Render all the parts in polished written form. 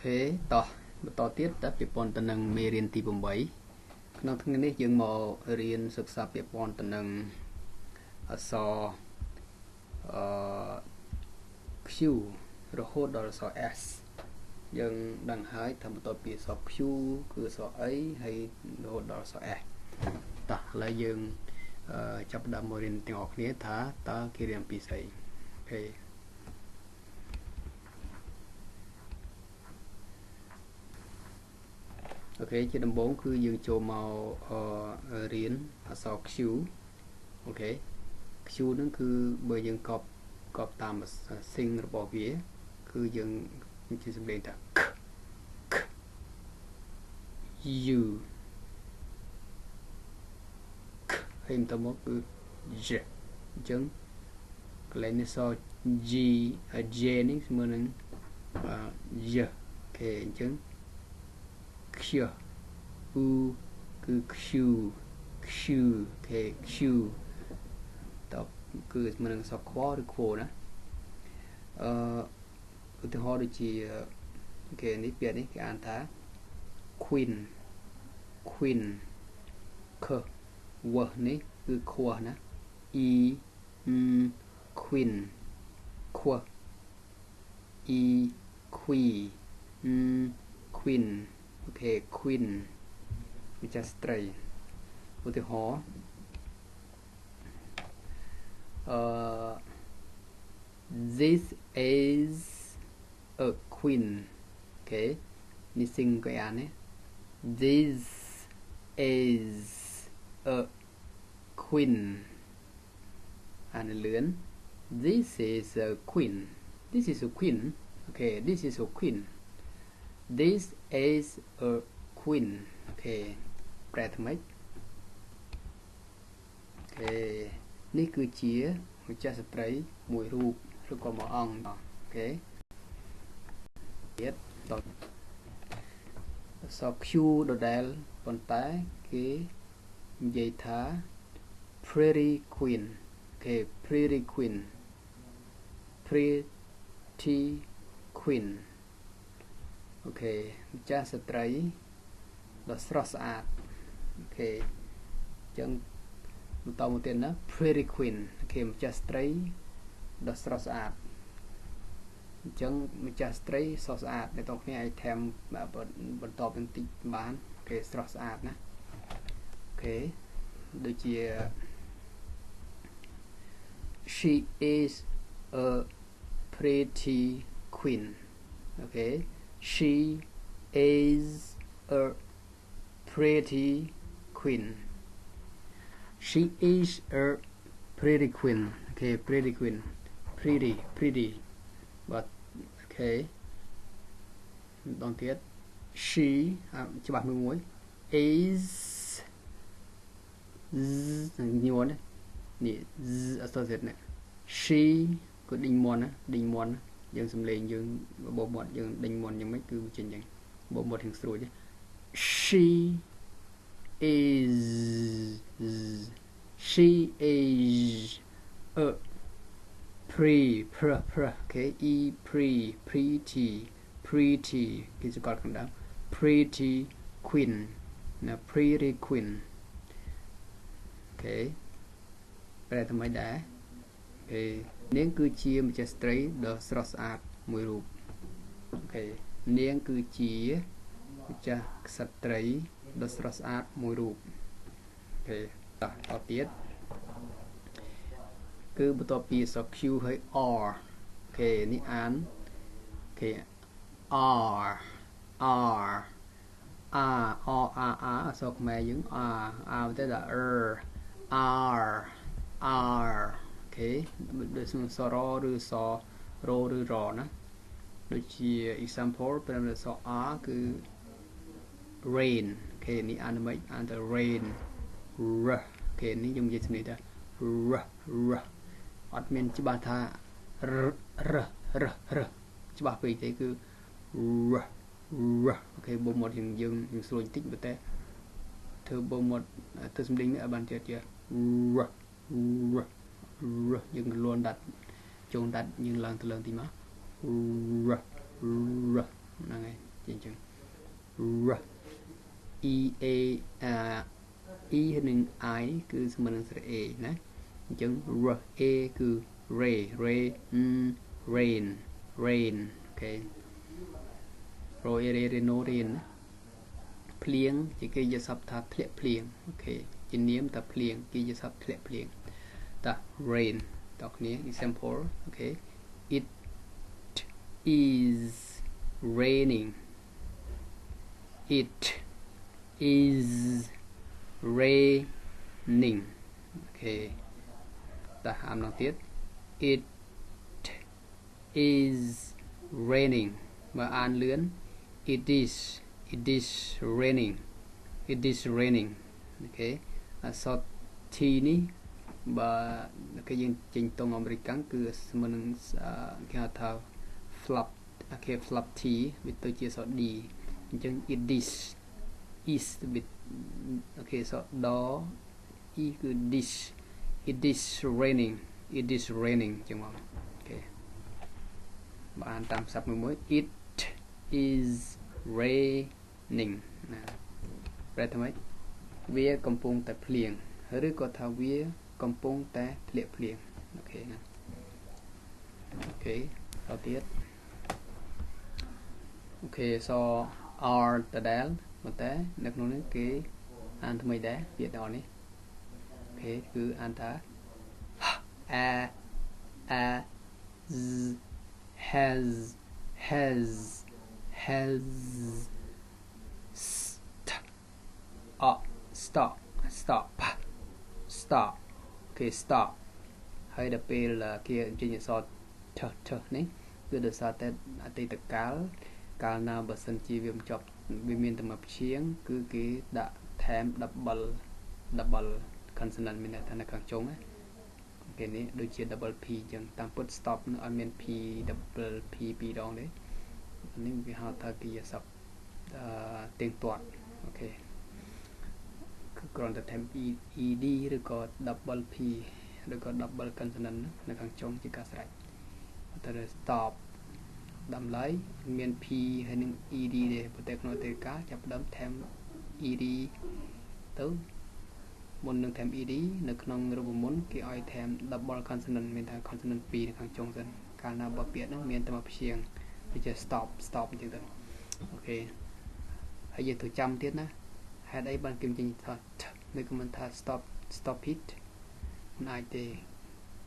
OK តោះបន្តទៀតតើពាក្យពន្ធទៅនឹងមេរៀនទី 8 ក្នុងថ្ងៃនេះយើងមករៀនសិក្សាពាក្យពន្ធទៅនឹងអក្សរQ រហូតដល់អក្សរ S យើងដឹងហើយថាបន្ទាប់ពីអក្សរ Q គឺអក្សរ A ហើយរហូតដល់អក្សរ S តោះឥឡូវយើងចាប់ផ្ដើមមករៀនទាំងអស់គ្នាថាតើគេរៀនពីស្អីអូខេអូខេជាដំបូងគឺយើងចូលមករៀនអក្សរ Q អូខេ Q ហ្នឹងគឺបើយើងកប់តាមសិងរបស់វាគឺយើងជាសំឡេងថា k u ហើយបន្តមកគឺ j អញ្ចឹងកន្លែងនេះស g j នេះស្មើនឹងj អូខេអញ្ចឹងQ U គឺ Q Q គេ Q តើគឺស្មើនឹងអក្សរខ្វឬខ្វណាឧទាហរណ៍ដូចជាគេនេះពាក្យនេះគេអានថា Queen Queen ខវនេះគឺខ្វណា E Queen ខ្វ E Queen Queen Okay, Queen វាចាស់ស្ត្រីឧទាហរណ៍This is a queen Okay នេះសិងក៏អាននេះ This is a queen អានលឿន This is a queen This is a queen Okay this is a queen This is a queen អូខេប្រែថ្មីអូខេនេះគឺជាម្ចាស់ស្ត្រីមួយរូបឬក៏មួយអង្គអូខេទៀតតស Q ដដែលប៉ុន្តែគេនិយាយថា Pretty Queen អូខេ Pretty Queen Pretty Queenអូខេម្ចាស់ស្ត្រីដ៏ស្រស់ស្អាតអូខេអញ្ចឹងបន្តមកទៀតណា Pretty Queen អូខេម្ចាស់ស្ត្រីដ៏ស្រស់ស្អាតអញ្ចឹងម្ចាស់ស្ត្រីស្រស់ស្អាតអ្នកទាំងគ្នាអាចថែមបន្តបន្តិចបានអូខេស្រស់ស្អាតណាអូខេដូចជា She is a pretty queen អូខេShe is a pretty queen. She is a pretty queen. Okay, pretty queen. Pretty. But okay. Don't get. She ច្បាស់មួយ is ញួននេះអក្សរសេរនេះ She គឺដេញមន់ណាយើងសំឡេងយើងបបមាត់យើងដេញមន់យ៉ាងម៉េចគឺចេញយ៉ាងបបមាត់ទាំងស្រួលទេ She is a okay pretty គេស្គាល់ខាងដើម pretty queen ណា pretty queen អូខេប្រែថ្មីដែរអូខេនាងគឺជាម្ចាស់ស្ត្រីដ៏ស្រស់ស្អាតមួយរូបអូខេនាងគឺជាម្ចាស់ស្ត្រីដ៏ស្រស់ស្អាតមួយរូបអូខេតទៀតគឺបន្ទាប់ពីអក្សរ Q ហើយ R អូខេនេះអានអូខេ R អក្សរខ្មែរយើង R ទៅដល់ R អូខេដូចសំសរឬសរឬរណាដូចជា example ប្រើអក្សរ R គឺ rain អូខេនេះអានមិនអានទៅ rain r អូខេនេះខ្ញុំនិយាយសំឡេងថា r អត់មានច្បាស់ថា r ច្បាស់ពេកទេគឺ r អូខេបូមមាត់យើងស្រួលបន្តិចប៉ុន្តែធ្វើបូមមាត់ធ្វើសំឡេងនេះឲ្យបានទៀតជា r យើងលួនដាត់ជូនដាត់យើងឡើងទៅលើទីមក r ហ្នឹងហើយ ជាចឹង r e a e និង i គឺស្មើនឹងស្រៈ a ណាអញ្ចឹង r a គឺ rain rain អូខេ rain ភ្លៀងជាគេយកសព្ទថាធ្លាក់ភ្លៀងអូខេជានាមថាភ្លៀងគេយកសព្ទធ្លាក់ភ្លៀងតា rain តោះគ្នា example អូខេ it is raining it is raining អូខេតាអាម្ដងទៀត it is raining បើអានលឿន it is raining it is raining អូខេអក្សរ t នេះបើគេយើងចេញតង់អាមេរិកគឺស្មើនឹងគេហៅថា flap គេ flap t វាទៅជាអក្សរ d អញ្ចឹង it is អូខេអក្សរ d e គឺ this it is raining ចឹងមកអូខេបើអានតាមស័ព្ទមួយ it is raining ណាប្រែថាម៉េចវាកំពុងតែភ្លៀងឬក៏ថាវាកំពុងតែធ្លាក់ភ្លៀងអូខេណាអូខេតទៀតអូខេស r ដដែលប៉ុន្តែនៅក្នុងនេះគេអានថ្មីដែរពាក្យទាំងអស់នេះអូខេគឺអានថា has stop គេ stop ហើយដល់ពេលគេចេញអក្សរ th នេះគឺដោយសារតែអតីតកាលណាបើសិនជាវាបញ្ចប់វាមានតែមួយព្យាង្គគឺគេដាក់ថែម double consonant មានន័យថានៅខាងចុងណាគេនេះដូចជា double p អញ្ចឹងតាមពិត stop នឹងអត់មាន p double p ពីរដងទេនេះវាហៅថាគេស័ព្ទទៀងទាត់អូខេគឺគ្រាន់តែថែម ed ឬក៏ double p ឬក៏ double consonant នៅខាងចុងជាការស្រេចតែ stop ដំឡៃមាន p ហើយនឹង ed ទេប៉ុន្តែក្នុងទេកាចាប់ផ្ដើមថែម ed ទៅមុននឹងថែម ed នៅក្នុងរូបមន្តគេឲ្យថែម double consonant មានថា consonant 2នៅខាងចុងសិនកាលណាបើពាក្យហ្នឹងមានតែមួយព្យាង្គវាជា stop អញ្ចឹងទៅអូខេហើយយើងទៅចាំទៀតណាហេតុអីបានគេចេញថានៅគឺមិនថា stop it មិនអាចទេ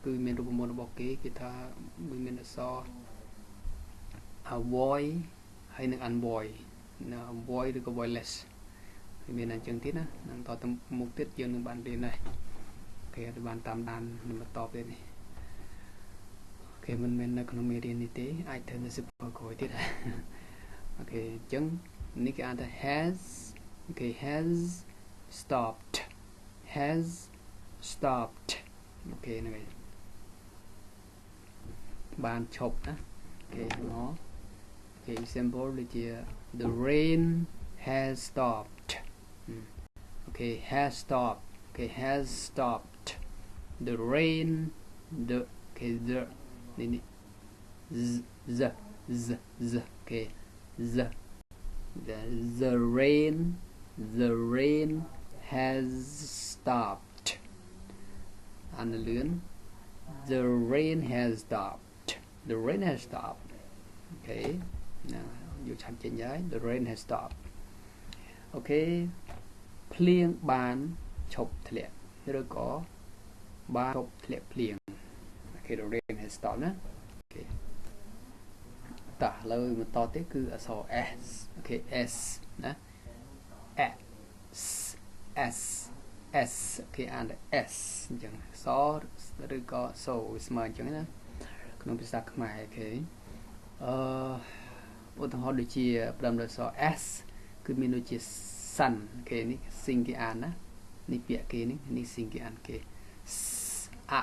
គឺមានរូបមន្តរបស់គេថាមានអក្សរ avoid ហើយនឹង unvoid ណា avoid ឬក៏ voidless ហើយមានអញ្ចឹងទៀតណានឹងតទៅមុខទៀតយើងនឹងបានរៀនដែរគេទៅបានតាមដាននឹងបន្តទៀតនេះគេមិនមែននៅក្នុងមេរៀននេះទេអាចធ្វើនៅសិភៅក្រោយទៀតអូខេអញ្ចឹងនេះគេអានថា has អូខេ has stopped អូខេហ្នឹងហើយបានឈប់ណាអូខេមកអូខេ example ដូចជា the rain has stopped okay has stopped the rain the okay the okay the rain has stopped and the rain has stopped okay now you chạm trên giấy the rain has stopped okay ភ្លៀងបានឈប់ធ្លាក់ឬក៏បានឈប់ធ្លាក់ភ្លៀងអូខេ the rain has stopped ណាអូខេតោះឥឡូវបន្តទៀតគឺអក្សរ s អូខេ s ណា s អូខេអាន s អញ្ចឹងសឬក៏សូស្មើអញ្ចឹងណាក្នុងភាសាខ្មែរអូខេឧទាហរណ៍ដូចជាផ្ដើមដោយអក្សរ s គឺមានដូចជា sun គេនេះ sing គេអានណានេះពាក្យគេនេះ sing គេអានគេ a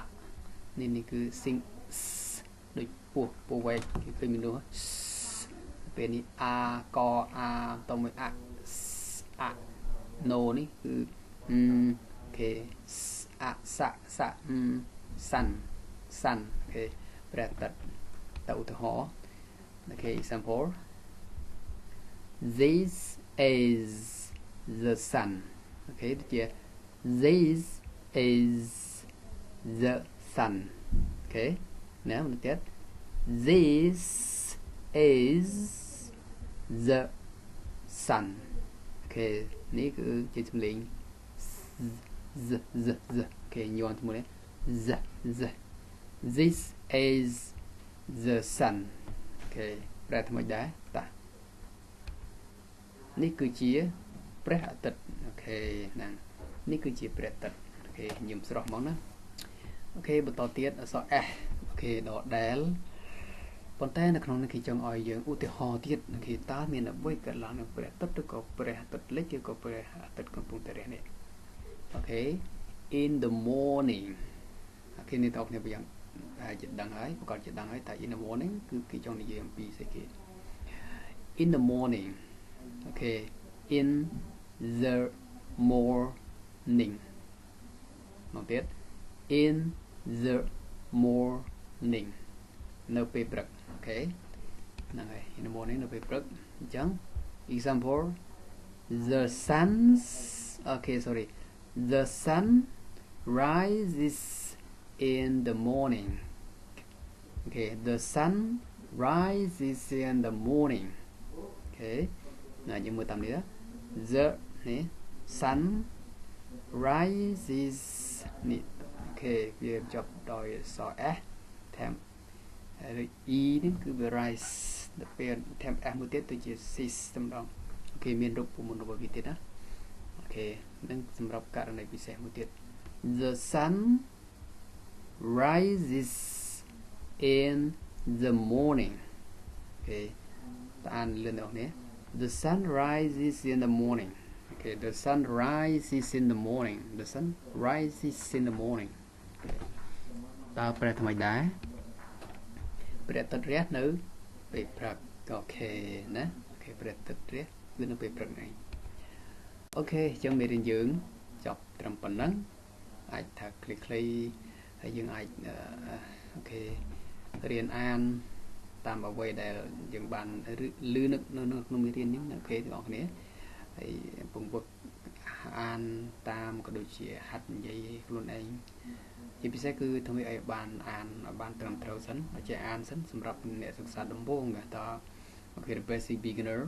នេះគឺ sing ដូចពោះវែកគេឃើញមាននោះពេលនេះ a ក a តមួយ a no នេះគឺគេ a សៈ sun គេប្រែតទៅឧទាហរណ៍អូខេ example This is the sun. Okay, được chưa? This is the sun. Okay, nào mình tiếp. This is the sun. Okay, ní cứ chỉ chấm liền. Z. Okay, nhon chúng mình Z. This is the sun. Okay, ប្រែថ្មីដែរតានេះគឺជាព្រះអាទិត្យអូខេហ្នឹងនេះគឺជាព្រះអាទិត្យអូខេញឹមស្រស់មកណាអូខេបន្តទៀតអក្សរ S អូខេដដែលប៉ុន្តែនៅក្នុងនេះគេចង់ឲ្យយើងឧទាហរណ៍ទៀតអូខេតើមានអ្វីកើតឡើងនៅព្រះអាទិត្យឬក៏ព្រះអាទិត្យលិចឬក៏ព្រះអាទិត្យកំពុងតែរះនេះអូខេ in the morning អូខេនេះតើអ្នកប្រយ៉ាងចិត្តដឹងហើយប្រកាសចិត្តដឹងហើយតែ in the morning គឺគេចង់និយាយអំពីស្អីគេ in the morning okay in the morning មកទៀត in the morning នៅពេលព្រឹកអូខេហ្នឹងហើយ in the morning នៅពេលព្រឹកអញ្ចឹង example the sun rises in the morning. Okay, the sun rises in the morning. Okay, nào những mưa tầm đi đó. The sun rises. Okay, bây giờ đòi số S thêm E đến cứ về rise. Đặc biệt thêm S một tiết tôi chỉ system đó. Okay, miền rục của một đồ vị tiết đó. Okay, nên sầm rập cả này bị xem một tiết. The sun rises in the morning. Okay, ta ăn lên đầu nhé. The sun rises in the morning. Okay, the sun rises in the morning. The sun rises in the morning. Ta phải thay đá. Phải tắt rét nữa. Bị bật. Okay, nè. Okay, phải tắt rét. Cứ nó bị bật này. Okay, trong mấy dinh dưỡng chọc trong phần nắng. Ai thật click ហើយយើងអាចអូខេរៀនអានតាមអ្វីដែលយើងបានឮនៅក្នុងមេរៀននេះអូខេបងប្អូនហើយពង្វឹកអានតាមក៏ដូចជាហាត់និយាយខ្លួនឯងជាពិសេសគឺធ្វើឲ្យបានអានឲ្យបានត្រឹមត្រូវសិនបើចេះអានសិនសម្រាប់អ្នកសិក្សាដំបូងតើអូខេ basic beginner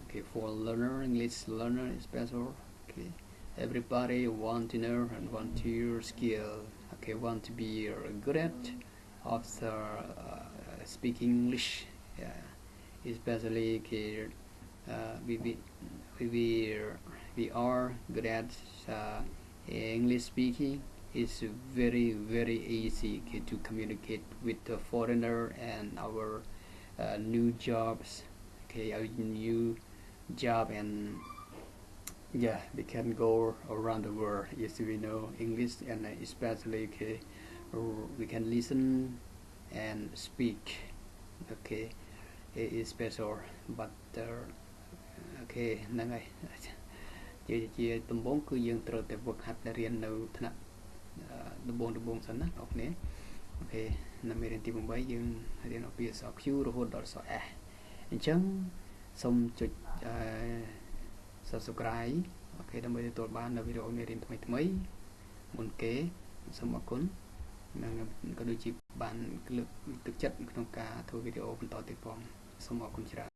okay for learner English learner special okay everybody want to know and want to skill okay want to be good at after speaking English yeah especially okay we are good at English speaking it's very easy okay, to communicate with the foreigner and our new jobs okay our new job and yeah we can go around the world yes we know English and especially okay we can listen and speak okay it is special but okay ហ្នឹងហើយជាដំបូងគឺយើងត្រូវតែវឹកហាត់រៀននៅថ្នាក់ដំបូងសិនណាបងប្អូនអូខេនៅមេរៀនទី8យើងរៀនអំពីអក្សរ Q រហូតដល់អក្សរ S អញ្ចឹងសូមចុចsubscribe អូខេដើម្បីទទួលបាននៅវីដេអូមេរៀនថ្មីមុនគេសូមអរគុណនិងក៏ដូចជាបានលើកទឹកចិត្តក្នុងការធ្វើវីដេអូបន្តទៀតផងសូមអរគុណច្រើន